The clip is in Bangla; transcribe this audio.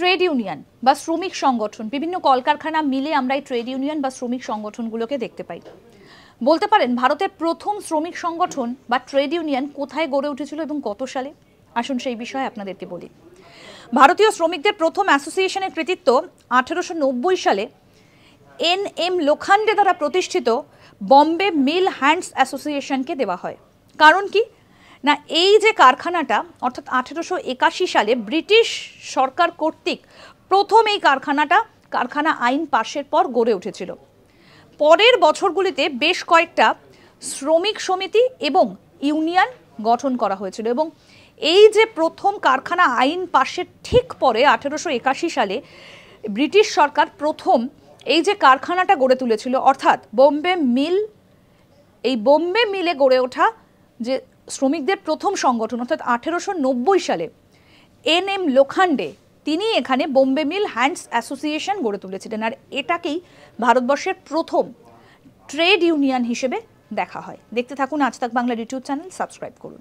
ট্রেড ইউনিয়ন বা শ্রমিক সংগঠন, বিভিন্ন কলকারখানা মিলে আমরা এই ট্রেড ইউনিয়ন বা শ্রমিক সংগঠনগুলোকে দেখতে পাই। বলতে পারেন ভারতের প্রথম শ্রমিক সংগঠন বা ট্রেড ইউনিয়ন কোথায় গড়ে উঠেছিল এবং কত সালে? আসুন সেই বিষয়ে আপনাদেরকে বলি। ভারতীয় শ্রমিকদের প্রথম অ্যাসোসিয়েশনের কৃতিত্ব 1890 সালে NM লোখান্ডে দ্বারা প্রতিষ্ঠিত বম্বে মিল হ্যান্ডস অ্যাসোসিয়েশনকে দেওয়া হয়। কারণ কি না, এই যে কারখানাটা অর্থাৎ 1881 সালে ব্রিটিশ সরকার কর্তৃক প্রথম এই কারখানা আইন পাশের পর গড়ে উঠেছিল। পরের বছরগুলিতে বেশ কয়েকটা শ্রমিক সমিতি এবং ইউনিয়ন গঠন করা হয়েছিল এবং এই যে প্রথম কারখানা আইন পাশের ঠিক পরে 1881 সালে ব্রিটিশ সরকার প্রথম এই যে কারখানাটা গড়ে তুলেছিল, অর্থাৎ বোম্বে মিলে গড়ে ওঠা যে শ্রমিকদের প্রথম সংগঠন, অর্থাৎ 1890 সালে NM লোখান্ডে তিনি এখানে বোম্বে মিল হ্যান্ডস অ্যাসোসিয়েশন গড়ে তুলেছিলেন। আর এটাকেই ভারতবর্ষের প্রথম ট্রেড ইউনিয়ন হিসেবে দেখা হয়। দেখতে থাকুন আজ তাক বাংলার ইউটিউব চ্যানেল, সাবস্ক্রাইব করুন।